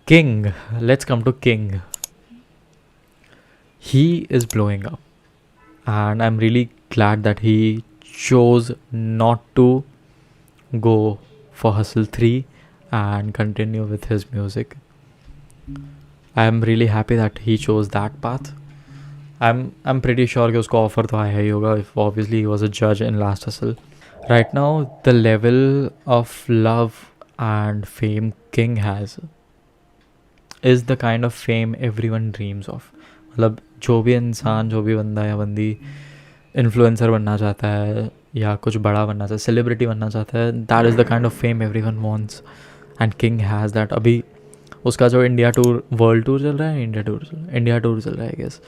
King, let's come to King. He is blowing up, and I'm really glad that he chose not to go for Hustle 3 and continue with his music. I'm really happy that he chose that path. I'm pretty sure कि उसको offer तो आया ही होगा, if obviously he was a judge in Last Hustle. Right now, the level of love and fame King has is the kind of fame everyone dreams of. मतलब जो भी इंसान, जो भी बंदा या बंदी इन्फ्लुएंसर बनना चाहता है या कुछ बड़ा बनना चाहता है, सेलिब्रिटी बनना चाहता है, that is the kind of fame everyone wants, and king has that. अभी उसका जो इंडिया टूर, वर्ल्ड टूर चल रहा है, इंडिया टूर चल रहा है गेस.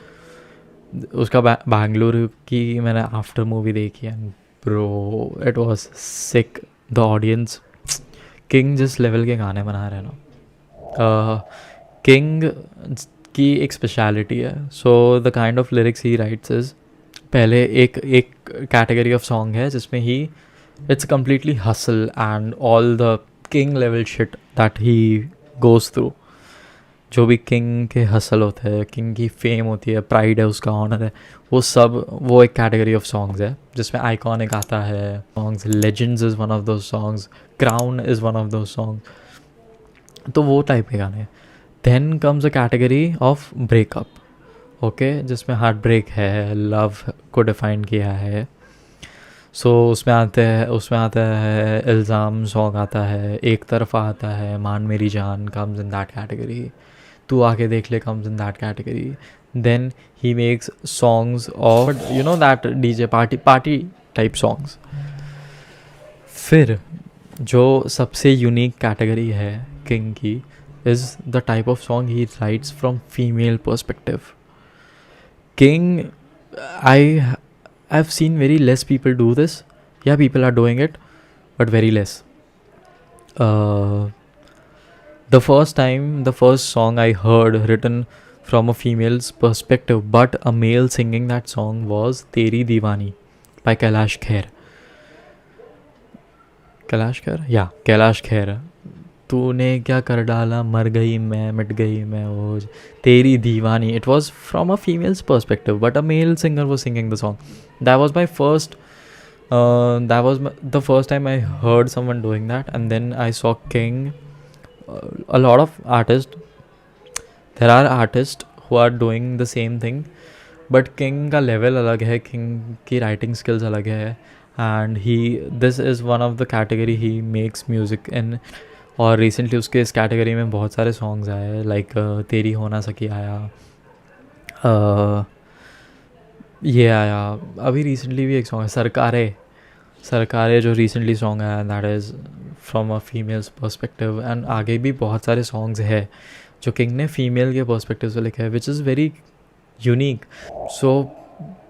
उसका बैंगलोर की मैंने आफ्टर मूवी देखी and bro it was sick. The audience, king जिस लेवल के गाने बना रहे हैं ना, किंग की एक स्पेशलिटी है. So the kind of lyrics he writes is, पहले एक कैटेगरी ऑफ सॉन्ग है जिसमें he it's completely hustle and all the king level shit that he goes through. जो भी किंग के हसल होते हैं, किंग की फेम होती है, प्राइड है, उसका ऑनर है, वो सब वो एक कैटेगरी ऑफ सॉन्ग्स है जिसमें आइकॉनिक आता है songs. Legends is one of those songs, Crown is one of those song. तो वो टाइप के गाने. Then comes a category of breakup, okay, जिसमें हार्ट ब्रेक है, लव को डिफाइन किया है. सो उसमें आता है इल्ज़ाम सॉन्ग आता है, एक तरफा आता है, मान मेरी जान कम्स इन दैट कैटेगरी, तू आके देख ले comes in that category. Then he makes songs of you know that DJ party type songs. फिर जो सबसे यूनिक कैटेगरी है किंग की is the type of song he writes from female perspective. King, I've seen very less people do this. Yeah, people are doing it, but very less. The first song I heard written from a female's perspective, but a male singing that song was Teri Diwani by Kailash Kher. Kailash Kher. तूने क्या कर डाला, मर गई मैं, मिट गई मैं, वो तेरी दीवानी. It was from a female's perspective but a male singer was singing the song. That was my first that was the first time I heard someone doing that. And then I saw King. A lot of artists, there are artists who are doing the same thing, but King का level अलग है, King की writing skills अलग है, and this is one of the category he makes music in. और recently उसके इस category में बहुत सारे सॉन्ग्स आए, लाइक तेरी होना सकी आया, ये आया. अभी रिसेंटली भी एक सॉन्ग है सरकारे जो रिसेंटली सॉन्ग आया, that is from a female's perspective. And आगे भी बहुत सारे सॉन्ग्स हैं जो किंग ने फीमेल के पर्सपेक्टिव से लिखे हैं, which is very unique. So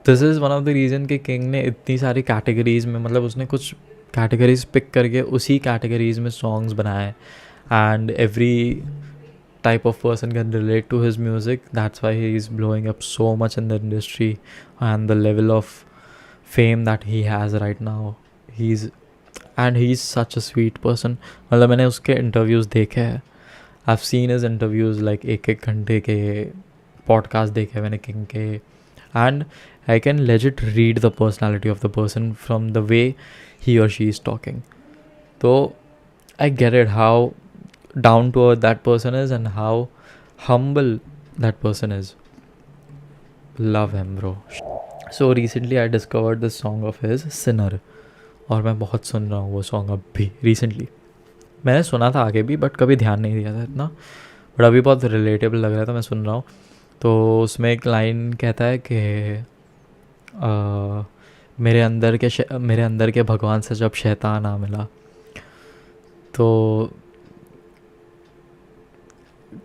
this is one of the reason कि किंग ने इतनी सारी कैटेगरीज़ में, मतलब उसने कुछ कैटेगरीज पिक करके उसी कैटेगरीज में सॉन्ग्स बनाए, and every type of person can relate to his music. That's why he is blowing up so much in the industry and the level of fame that he has right now. He is such a sweet person. मतलब मैंने उसके interviews देखे हैं, I have seen his interviews, like एक घंटे के podcast देखे मैंने किंग के, and I can legit read the personality of the person from the way he or she is talking. So I get it, how down to earth that person is and how humble that person is. Love him, bro. So recently I discovered this song of his, Sinner, और मैं बहुत सुन रहा हूँ वो song अब भी. Recently मैंने सुना था आगे भी, बट कभी ध्यान नहीं दिया था इतना, बट अभी बहुत रिलेटेबल लग रहा था, मैं सुन रहा हूँ. तो उसमें एक लाइन कहता है कि मेरे अंदर के भगवान से जब शैतान आ मिला, तो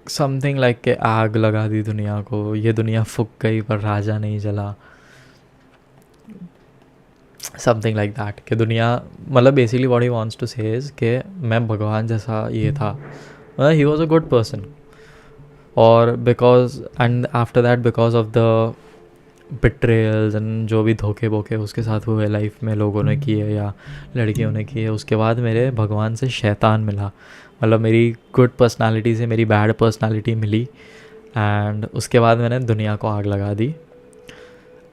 समथिंग लाइक के आग लगा दी दुनिया को, ये दुनिया फूक गई पर राजा नहीं जला, समथिंग लाइक दैट. कि दुनिया, मतलब basically what he wants to say is कि मैं भगवान जैसा ये था, मतलब he was a good person. और because and after that, because of the betrayals and जो भी धोखे बोखे उसके साथ हुए लाइफ में, लोगों ने किए या लड़कियों ने किए, उसके बाद मेरे भगवान से शैतान मिला। मतलब मेरी गुड पर्सनालिटी से मेरी बैड पर्सनालिटी मिली, एंड उसके बाद मैंने दुनिया को आग लगा दी।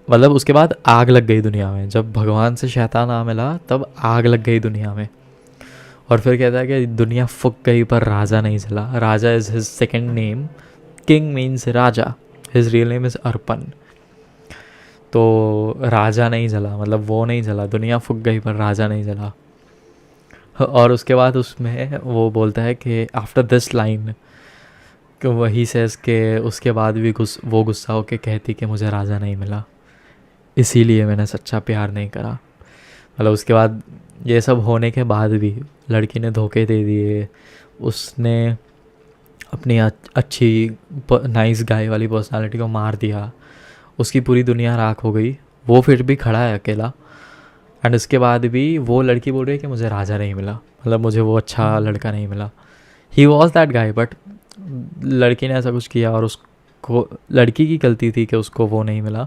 मतलब उसके बाद आग लग गई दुनिया में। जब भगवान से शैतान आ मिला तब आग लग गई दुनिया में। और फिर कहता है कि दुनिया फूक गई पर राजा नहीं जला। Raja is his second name, king means raja, his real name is Arpan. तो राजा नहीं जला, मतलब वो नहीं जला, दुनिया फूक गई पर राजा नहीं जला। और उसके बाद उसमें वो बोलता है कि आफ्टर दिस लाइन, कि वही सेज के उसके बाद भी वो गुस्सा होकर कहती कि मुझे राजा नहीं मिला, इसीलिए मैंने सच्चा प्यार नहीं करा। मतलब उसके बाद ये सब होने के बाद भी लड़की ने धोखे दे दिए, उसने अपनी अच्छी नाइस गाय वाली पर्सनालिटी को मार दिया, उसकी पूरी दुनिया राख हो गई, वो फिर भी खड़ा है अकेला। एंड इसके बाद भी वो लड़की बोल रही है कि मुझे राजा नहीं मिला, मतलब मुझे वो अच्छा लड़का नहीं मिला। He was that guy, but लड़की ने ऐसा कुछ किया और उसको, लड़की की गलती थी कि उसको वो नहीं मिला,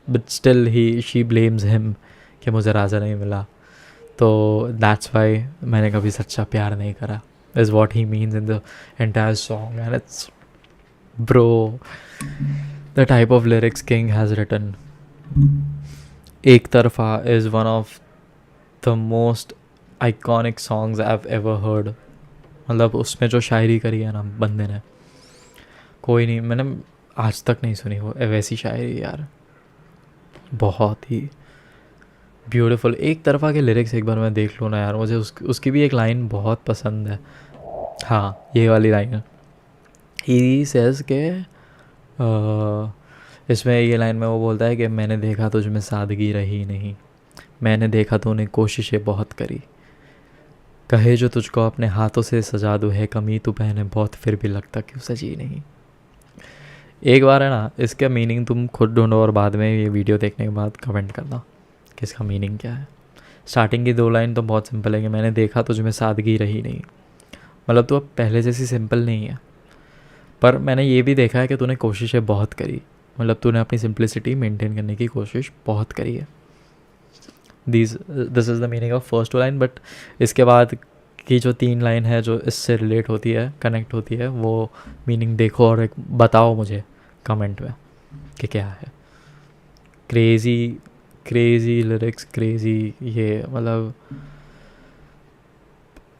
but still she blames him कि मुझे राजा नहीं मिला। तो दैट्स वाई मैंने कभी सच्चा प्यार नहीं करा, is what he means in the entire song. And it's bro the type of lyrics King has written. Ek Tarfa is one of the most iconic songs I have ever heard. मतलब उसमें जो शायरी करी है ना बंदे ने, कोई नहीं, मैंने आज तक नहीं सुनी वो वैसी शायरी यार, बहुत ही ब्यूटीफुल। एक तरफा के लिरिक्स एक बार मैं देख लूँ ना यार, मुझे उसकी भी एक लाइन बहुत पसंद है। हाँ, ये वाली लाइन, ही सेज के इसमें ये लाइन में वो बोलता है कि मैंने देखा तुझ में सादगी रही नहीं, मैंने देखा तूने कोशिशें बहुत करी, कहे जो तुझको अपने हाथों से सजा दूँ है कमी तू पहने बहुत फिर भी लगता क्यों सजी नहीं। एक बार है ना, इसका मीनिंग तुम खुद ढूंढो और बाद में ये वीडियो देखने के बाद कमेंट करना कि इसका मीनिंग क्या है। स्टार्टिंग की 2 लाइन तो बहुत सिंपल है कि मैंने देखा तुझ में सादगी रही नहीं, मतलब तू अब पहले जैसी सिंपल नहीं है, पर मैंने ये भी देखा है कि तूने कोशिशें बहुत करी, मतलब तूने अपनी सिंप्लिसिटी मेंटेन करने की कोशिश बहुत करी है। This is the meaning of first 2 line. But इसके बाद की जो 3 लाइन है जो इससे रिलेट होती है, कनेक्ट होती है, वो मीनिंग देखो और एक बताओ मुझे कमेंट में कि क्या है। क्रेज़ी लिरिक्स, क्रेज़ी ये, मतलब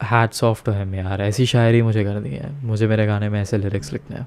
हैट्स ऑफ टू हिम यार, ऐसी शायरी मुझे करनी है, मुझे मेरे गाने में ऐसे लिरिक्स लिखने हैं।